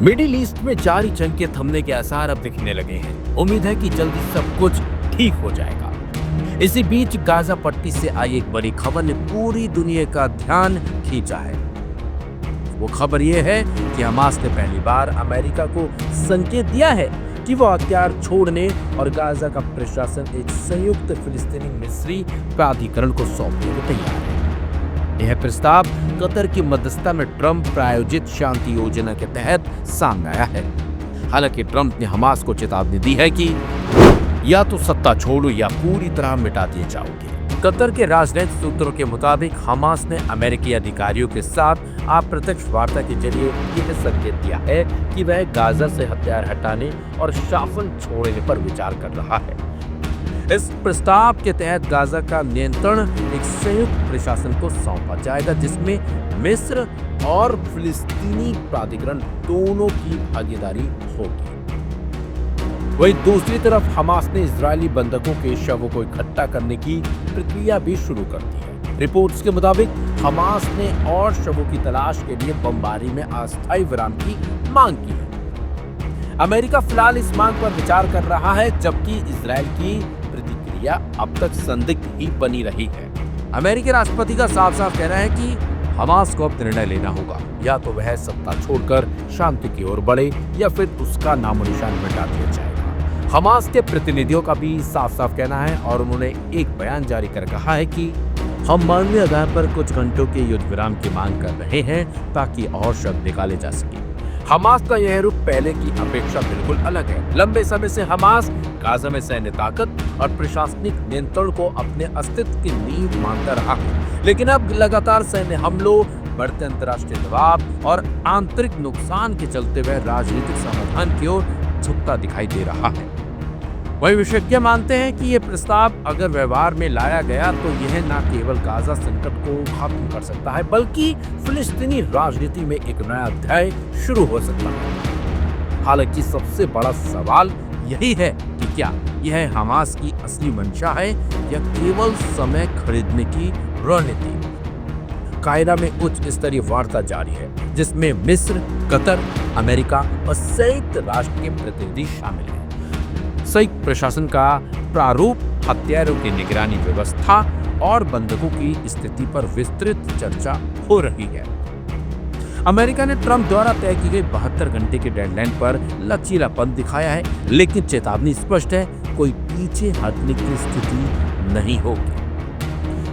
Middle east में जारी जंग के थमने के आसार अब दिखने लगे हैं। उम्मीद है कि जल्दी सब कुछ ठीक हो जाएगा। इसी बीच गाजा पट्टी से आई एक बड़ी खबर ने पूरी दुनिया का ध्यान खींचा है। वो खबर ये है कि हमास ने पहली बार अमेरिका को संकेत दिया है कि वो हथियार छोड़ने और गाजा का प्रशासन एक संयुक्त फिलिस्तीनी मिस्री प्राधिकरण को सौंपने को तैयार है। यह प्रस्ताव कतर की मध्यस्थता में ट्रंप प्रायोजित शांति योजना के तहत सामने आया है। हालांकि ट्रंप ने हमास को चेतावनी दी है कि या तो सत्ता छोड़ो या पूरी तरह मिटा दिए जाओगे। कतर के राजनीतिक सूत्रों के मुताबिक हमास ने अमेरिकी अधिकारियों के साथ अप्रत्यक्ष वार्ता के जरिए यह संकेत दिया है कि वह गाजा से हथियार हटाने और शासन छोड़ने पर विचार कर रहा है। इस प्रस्ताव के तहत गाजा का नियंत्रण एक संयुक्त प्रशासन को सौंपा जाएगा, जिसमें मिस्र और फिलिस्तीनी प्राधिकरण दोनों की भागीदारी होगी। वहीं दूसरी तरफ हमास ने इजरायली बंधकों के शवों को इकट्ठा करने की प्रक्रिया भी शुरू कर दी है। रिपोर्ट्स के मुताबिक हमास ने और शवों की तलाश के लिए बमबारी में अस्थायी विराम की मांग की है। अमेरिका फिलहाल इस मांग पर विचार कर रहा है, जबकि इजरायल की प्रतिक्रिया अब तक संदिग्ध ही बनी रही है। अमेरिकी राष्ट्रपति का साफ साफ कहना है कि हमास को अब निर्णय लेना होगा, या तो वह सत्ता छोड़कर शांति की ओर बढ़े या फिर उसका नामो निशान मिटा दिया जाएगा। हमास के प्रतिनिधियों का भी साफ साफ कहना है और उन्होंने एक बयान जारी कर कहा है कि हम मानवीय आधार पर कुछ घंटों के युद्ध विराम की मांग कर रहे हैं ताकि और शव निकाले जा सके। हमास का यह रुख पहले की अपेक्षा बिल्कुल अलग है। लंबे समय से हमास गाजा में सैन्य ताकत और प्रशासनिक नियंत्रण को अपने अस्तित्व की नींव मानता रहा है, लेकिन अब लगातार सैन्य हमलों, बढ़ते अंतर्राष्ट्रीय दबाव और आंतरिक नुकसान के चलते वह राजनीतिक समाधान की ओर झुकता दिखाई दे रहा है। वही विशेषज्ञ मानते हैं कि यह प्रस्ताव अगर व्यवहार में लाया गया तो यह न केवल गाजा संकट को खत्म कर सकता है, बल्कि फिलिस्तीनी राजनीति में एक नया अध्याय शुरू हो सकता है। हालांकि सबसे बड़ा सवाल यही है कि क्या यह हमास की असली मंशा है या केवल समय खरीदने की रणनीति। कायरा में उच्च स्तरीय वार्ता जारी है, जिसमें मिस्र, कतर, अमेरिका और संयुक्त राष्ट्र के प्रतिनिधि शामिल हैं। संयुक्त प्रशासन का प्रारूप, हथियारों की निगरानी व्यवस्था और बंधकों की स्थिति पर विस्तृत चर्चा हो रही है। अमेरिका ने ट्रंप द्वारा तय की गई 72 घंटे के डेडलाइन पर लचीलापन दिखाया है, लेकिन चेतावनी स्पष्ट है, कोई पीछे हटने की स्थिति नहीं होगी।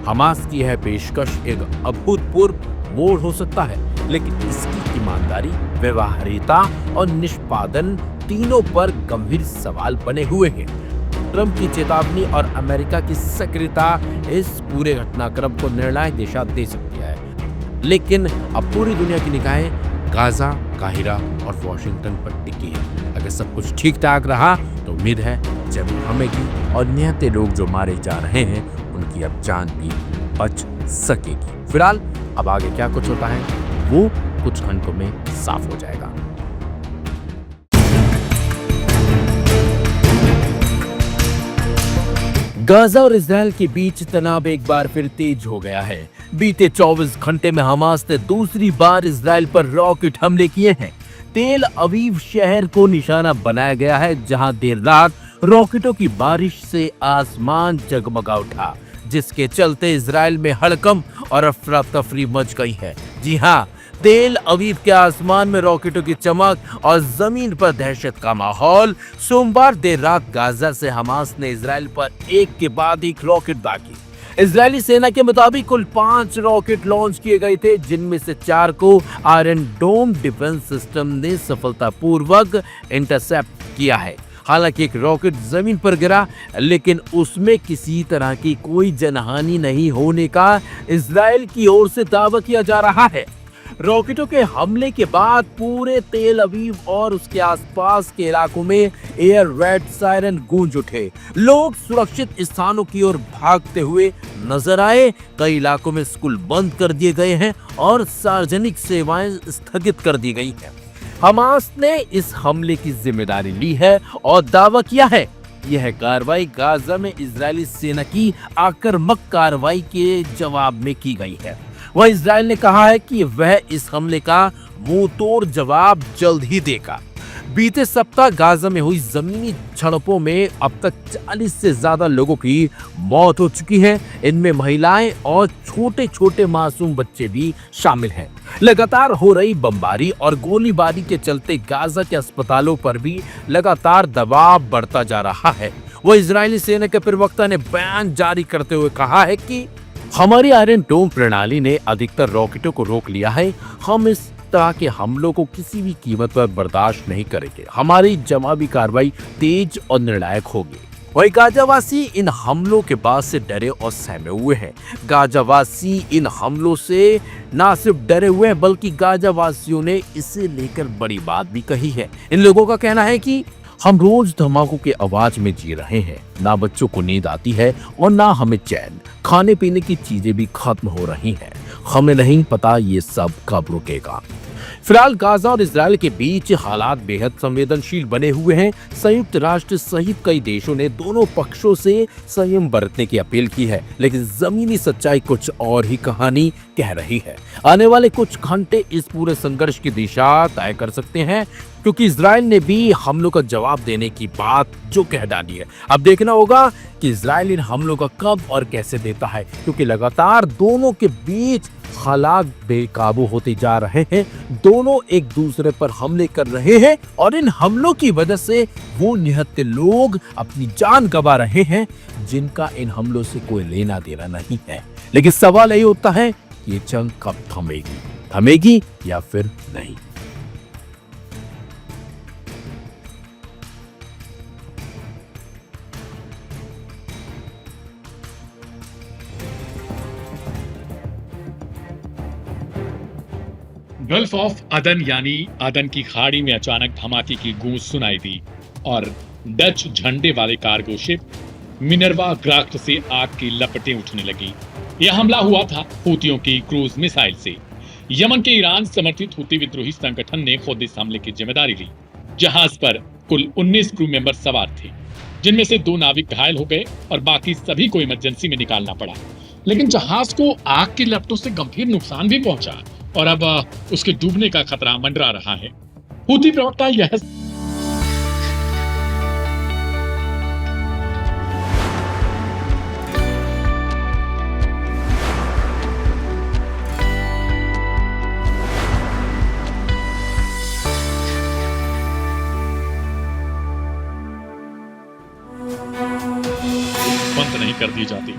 हमास की यह पेशकश एक अभूतपूर्व मोड़ हो सकता है, लेकिन इसकी ईमानदारी, व्यवहार्यता और निष्पादन तीनों पर गंभीर सवाल बने हुए हैं। ट्रंप की चेतावनी और अमेरिका की सक्रियता इस पूरे घटनाक्रम को निर्णायक दिशा दे सकती है, लेकिन अब पूरी दुनिया की निगाहें गाजा, काहिरा और वॉशिंगटन पर टिकी है। अगर सब कुछ ठीक ठाक रहा तो उम्मीद है जब थमेगी और निहत्थे लोग जो मारे जा रहे हैं उनकी अब जान भी बच सकेगी। फिलहाल अब आगे क्या कुछ होता है वो कुछ घंटों में साफ हो जाएगा। गाजा और इजरायल के बीच तनाव एक बार फिर तेज हो गया है। बीते 24 घंटे में हमास ने दूसरी बार इजरायल पर रॉकेट हमले किए हैं। तेल अवीव शहर को निशाना बनाया गया है, जहां देर रात रॉकेटों की बारिश से आसमान जगमगा उठा, जिसके चलते इजरायल में हड़कंप और अफरा तफरी मच गई है। जी हाँ, तेल अवीव के आसमान में रॉकेटों की चमक और जमीन पर दहशत का माहौल। सोमवार देर रात गाजा से हमास ने इजरायल पर एक के बाद एक रॉकेट दागी। इजरायली सेना के मुताबिक कुल 5 रॉकेट लॉन्च किए गए थे, जिनमें से 4 को आयरन डोम डिफेंस सिस्टम ने सफलतापूर्वक इंटरसेप्ट किया है। हालांकि एक रॉकेट जमीन पर गिरा, लेकिन उसमें किसी तरह की कोई जनहानि नहीं होने का इजरायल की ओर से दावा किया जा रहा है। रॉकेटों के हमले के बाद पूरे तेल अवीव और उसके आसपास के इलाकों में एयर रेड सायरन गूंज उठे। लोग सुरक्षित स्थानों की ओर भागते हुए नजर आए। कई इलाकों में स्कूल बंद कर दिए गए हैं और सार्वजनिक सेवाएं स्थगित कर दी गई हैं। हमास ने इस हमले की जिम्मेदारी ली है और दावा किया है यह कार्रवाई गाजा में इजरायली सेना की आक्रामक कार्रवाई के जवाब में की गई है। वह इजरायल ने कहा है कि वह इस हमले का मुंह तोड़ जवाब जल्द ही देगा। बीते सप्ताह गाजा में हुई जमीनी झड़पों में अब तक 40 से ज्यादा लोगों की मौत हो चुकी है। इनमें महिलाएं और छोटे छोटे मासूम बच्चे भी शामिल हैं। लगातार हो रही बमबारी और गोलीबारी के चलते गाजा के अस्पतालों पर भी लगातार दबाव बढ़ता जा रहा है। वह इजरायली सेना के प्रवक्ता ने बयान जारी करते हुए कहा है कि हमारी आयरन डोम प्रणाली ने अधिकतर रॉकेटों को रोक लिया है। हम इस तरह के हमलों को किसी भी कीमत पर बर्दाश्त नहीं करेंगे। हमारी जवाबी कार्रवाई तेज और निर्णायक होगी। वही गाजावासी इन हमलों के बाद से डरे और सहमे हुए हैं। गाजावासी इन हमलों से ना सिर्फ डरे हुए हैं बल्कि गाजावासियों ने इसे लेकर बड़ी बात भी कही है। इन लोगों का कहना है कि हम रोज धमाकों की आवाज में जी रहे हैं। ना बच्चों को नींद आती है और ना हमें चैन। खाने पीने की चीजें भी खत्म हो रही हैं। हमें नहीं पता ये सब कब रुकेगा। फिलहाल गाजा और इजरायल के बीच हालात बेहद संवेदनशील बने हुए हैं। संयुक्त राष्ट्र सहित कई देशों ने दोनों पक्षों से संयम बरतने की अपील की है, लेकिन जमीनी सच्चाई कुछ और ही कहानी कह रही है। आने वाले कुछ घंटे इस पूरे संघर्ष की दिशा तय कर सकते हैं, क्योंकि इजरायल ने भी हमलों का जवाब देने की बात जो कह डाली है। अब देखना होगा कि इजरायल इन हमलों का कब और कैसे देता है, क्योंकि लगातार दोनों के बीच हालात बेकाबू होते जा रहे हैं। दोनों एक दूसरे पर हमले कर रहे हैं और इन हमलों की वजह से वो निहत्थे लोग अपनी जान गंवा रहे हैं जिनका इन हमलों से कोई लेना देना नहीं है। लेकिन सवाल यही होता है कि ये जंग कब थमेगी या फिर नहीं। गल्फ ऑफ अदन यानी अदन की खाड़ी में अचानक धमाके की गूंज सुनाई दी और डच झंडे वाले कार्गो शिप मिनर्वा ग्राफ्ट से आग की लपटें उठने लगी। यह हमला हुआ था हूतियों की क्रूज मिसाइल से। यमन के ईरान समर्थित हूती विद्रोही संगठन ने खुद इस हमले की जिम्मेदारी ली। जहाज पर कुल 19 क्रू मेंबर सवार थे, जिनमें से 2 नाविक घायल हो गए और बाकी सभी को इमरजेंसी में निकालना पड़ा। लेकिन जहाज को आग की लपटों से गंभीर नुकसान भी पहुंचा और अब उसके डूबने का खतरा मंडरा रहा है। हूती प्रवक्ता यह बंद नहीं कर दी जाती।